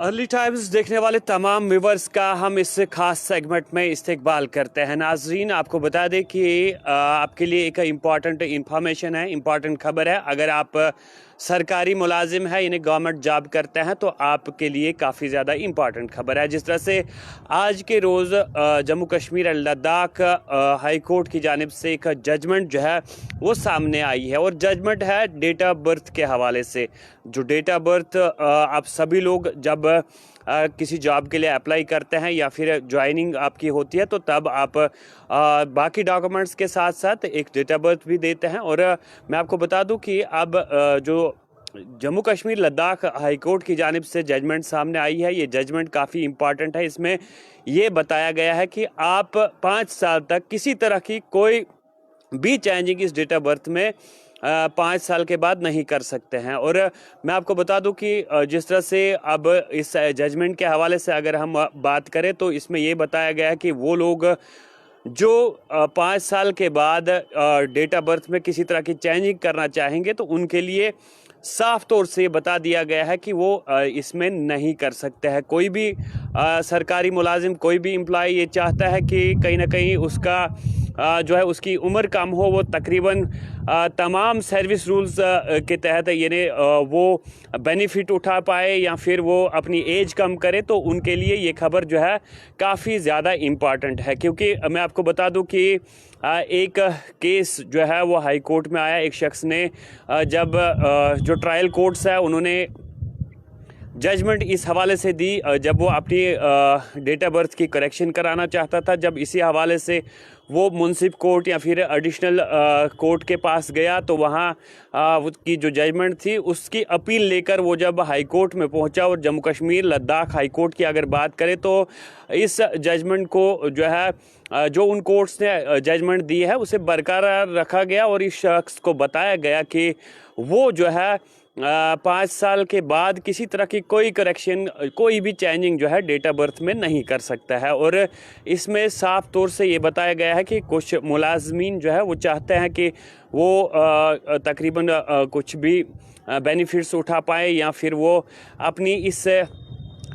Early times देखने वाले तमाम व्यूवर्स का हम इस खास सेगमेंट में इस्तकबाल करते हैं। नाजरीन, आपको बता दें कि आपके लिए एक इम्पॉर्टेंट इंफॉर्मेशन है, इम्पॉर्टेंट खबर है। अगर आप सरकारी मुलाजिम है, यानी गवर्नमेंट जॉब करते हैं, तो आपके लिए काफ़ी ज़्यादा इम्पॉर्टेंट खबर है। जिस तरह से आज के रोज़ जम्मू कश्मीर और लद्दाख हाई कोर्ट की जानिब से एक जजमेंट जो है वो सामने आई है, और जजमेंट है डेट ऑफ बर्थ के हवाले से। जो डेट ऑफ बर्थ आप सभी लोग जब किसी जॉब के लिए अप्लाई करते हैं या फिर ज्वाइनिंग आपकी होती है, तो तब आप बाकी डॉक्यूमेंट्स के साथ साथ एक डेट ऑफ बर्थ भी देते हैं। और मैं आपको बता दूं कि अब जो जम्मू कश्मीर लद्दाख हाई कोर्ट की जानिब से जजमेंट सामने आई है, ये जजमेंट काफ़ी इम्पॉर्टेंट है। इसमें ये बताया गया है कि आप 5 साल तक किसी तरह की कोई भी चेंजिंग इस डेट ऑफ बर्थ में 5 साल के बाद नहीं कर सकते हैं। और मैं आपको बता दूं कि जिस तरह से अब इस जजमेंट के हवाले से अगर हम बात करें, तो इसमें ये बताया गया है कि वो लोग जो 5 साल के बाद डेट ऑफ बर्थ में किसी तरह की चेंजिंग करना चाहेंगे, तो उनके लिए साफ तौर से बता दिया गया है कि वो इसमें नहीं कर सकते हैं। कोई भी सरकारी मुलाजिम, कोई भी एम्प्लॉय ये चाहता है कि कहीं ना कहीं उसका जो है उसकी उम्र कम हो, वो तकरीबन तमाम सर्विस रूल्स के तहत यानी वो बेनिफिट उठा पाए या फिर वो अपनी एज कम करे, तो उनके लिए ये खबर जो है काफ़ी ज़्यादा इम्पॉर्टेंट है। क्योंकि मैं आपको बता दूं कि एक केस जो है वो हाई कोर्ट में आया। एक शख्स ने जब जो ट्रायल कोर्ट्स है उन्होंने जजमेंट इस हवाले से दी, जब वो अपनी डेट ऑफ बर्थ की करेक्शन कराना चाहता था, जब इसी हवाले से वो मुंसिफ कोर्ट या फिर एडिशनल कोर्ट के पास गया, तो वहाँ की जो जजमेंट थी उसकी अपील लेकर वो जब हाई कोर्ट में पहुँचा, और जम्मू कश्मीर लद्दाख हाई कोर्ट की अगर बात करें, तो इस जजमेंट को जो है जो उन कोर्ट्स ने जजमेंट दी है उसे बरकरार रखा गया, और इस शख्स को बताया गया कि वो जो है 5 साल के बाद किसी तरह की कोई करेक्शन, कोई भी चेंजिंग जो है डेट ऑफ बर्थ में नहीं कर सकता है। और इसमें साफ तौर से ये बताया गया है कि कुछ मुलाजमीन जो है वो चाहते हैं कि वो तकरीबन कुछ भी बेनिफिट्स उठा पाए या फिर वो अपनी इस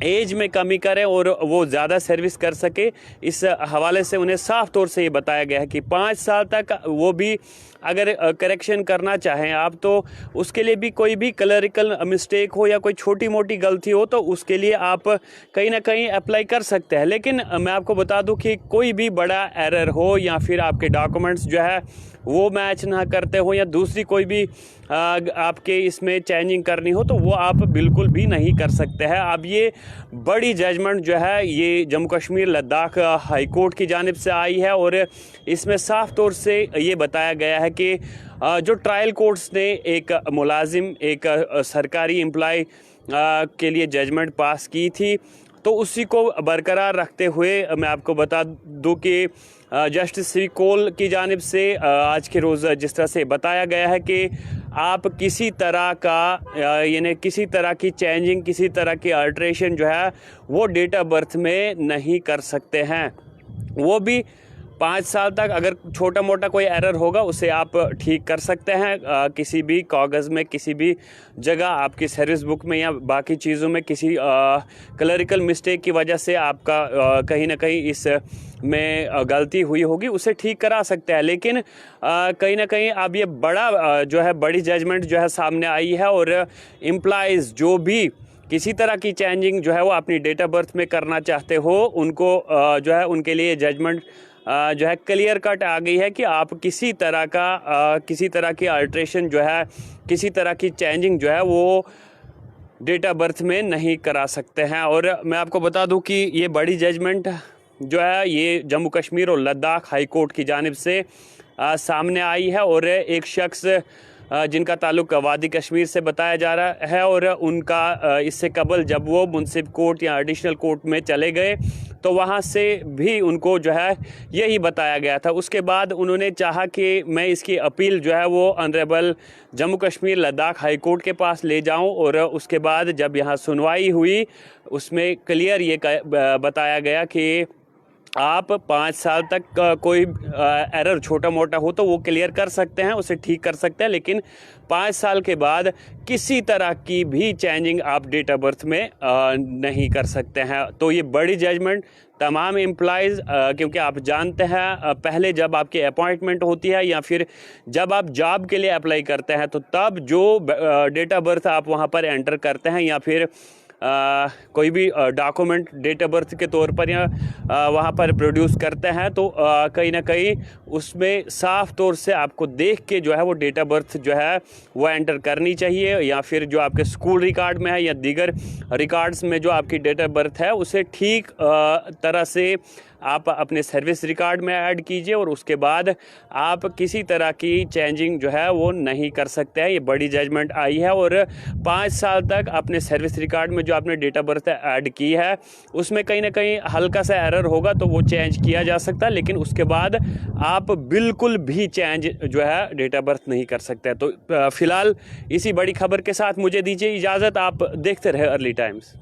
एज में कमी करें और वो ज़्यादा सर्विस कर सके। इस हवाले से उन्हें साफ तौर से ये बताया गया है कि 5 साल तक वो भी अगर करेक्शन करना चाहें आप, तो उसके लिए भी कोई भी क्लरिकल मिस्टेक हो या कोई छोटी मोटी गलती हो, तो उसके लिए आप कहीं ना कहीं अप्लाई कर सकते हैं। लेकिन मैं आपको बता दूं कि कोई भी बड़ा एरर हो या फिर आपके डॉक्यूमेंट्स जो है वो मैच ना करते हो या दूसरी कोई भी आपके इसमें चेंजिंग करनी हो, तो वो आप बिल्कुल भी नहीं कर सकते हैं। अब ये बड़ी जजमेंट जो है ये जम्मू कश्मीर लद्दाख हाई कोर्ट की जानिब से आई है, और इसमें साफ तौर से ये बताया गया है कि जो ट्रायल कोर्ट्स ने एक मुलाजिम, एक सरकारी एम्प्लॉय के लिए जजमेंट पास की थी, तो उसी को बरकरार रखते हुए मैं आपको बता दूं कि जस्टिस श्री कौल की जानिब से आज के रोज़ जिस तरह से बताया गया है कि आप किसी तरह का यानी किसी तरह की चेंजिंग, किसी तरह की अल्ट्रेशन जो है वो डेट ऑफ बर्थ में नहीं कर सकते हैं। वो भी 5 साल तक अगर छोटा मोटा कोई एरर होगा उसे आप ठीक कर सकते हैं। किसी भी कागज़ में, किसी भी जगह आपकी सर्विस बुक में या बाकी चीज़ों में किसी क्लरिकल मिस्टेक की वजह से आपका कहीं ना कहीं इस में गलती हुई होगी, उसे ठीक करा सकते हैं। लेकिन कहीं ना कहीं अब ये बड़ा जो है बड़ी जजमेंट जो है सामने आई है, और एम्प्लॉइज़ जो भी किसी तरह की चेंजिंग जो है वो अपनी डेट ऑफ बर्थ में करना चाहते हो, उनको जो है उनके लिए जजमेंट जो है क्लियर कट आ गई है कि आप किसी तरह की अल्ट्रेशन जो है, किसी तरह की चेंजिंग जो है वो डेट ऑफ बर्थ में नहीं करा सकते हैं। और मैं आपको बता दूं कि ये बड़ी जजमेंट जो है ये जम्मू कश्मीर और लद्दाख हाई कोर्ट की जानिब से सामने आई है, और एक शख्स जिनका ताल्लुक वादी कश्मीर से बताया जा रहा है, और उनका इससे कबल जब वो मुंसिफ कोर्ट या एडिशनल कोर्ट में चले गए, तो वहाँ से भी उनको जो है यही बताया गया था। उसके बाद उन्होंने चाहा कि मैं इसकी अपील जो है वो honourable Jammu Kashmir Ladakh high court के पास ले जाऊं, और उसके बाद जब यहाँ सुनवाई हुई उसमें क्लियर ये बताया गया कि आप 5 साल तक कोई एरर छोटा मोटा हो तो वो क्लियर कर सकते हैं, उसे ठीक कर सकते हैं, लेकिन 5 साल के बाद किसी तरह की भी चेंजिंग आप डेट ऑफ बर्थ में नहीं कर सकते हैं। तो ये बड़ी जजमेंट तमाम एम्प्लॉयज़, क्योंकि आप जानते हैं पहले जब आपकी अपॉइंटमेंट होती है या फिर जब आप जॉब के लिए अप्लाई करते हैं तो तब जो डेट ऑफ बर्थ आप वहाँ पर एंटर करते हैं या फिर कोई भी डॉक्यूमेंट डेट ऑफ बर्थ के तौर पर या वहाँ पर प्रोड्यूस करते हैं तो कहीं ना कहीं उसमें साफ तौर से आपको देख के जो है वो डेट ऑफ बर्थ जो है वो एंटर करनी चाहिए, या फिर जो आपके स्कूल रिकॉर्ड में है या दीगर रिकॉर्ड्स में जो आपकी डेट ऑफ बर्थ है उसे ठीक तरह से आप अपने सर्विस रिकॉर्ड में ऐड कीजिए, और उसके बाद आप किसी तरह की चेंजिंग जो है वो नहीं कर सकते हैं। ये बड़ी जजमेंट आई है, और 5 साल तक अपने सर्विस रिकॉर्ड में जो आपने डेट ऑफ बर्थ ऐड की है उसमें कहीं ना कहीं हल्का सा एरर होगा तो वो चेंज किया जा सकता है, लेकिन उसके बाद आप बिल्कुल भी चेंज जो है डेट ऑफ बर्थ नहीं कर सकते। तो फिलहाल इसी बड़ी खबर के साथ मुझे दीजिए इजाज़त। आप देखते रहे अर्ली टाइम्स।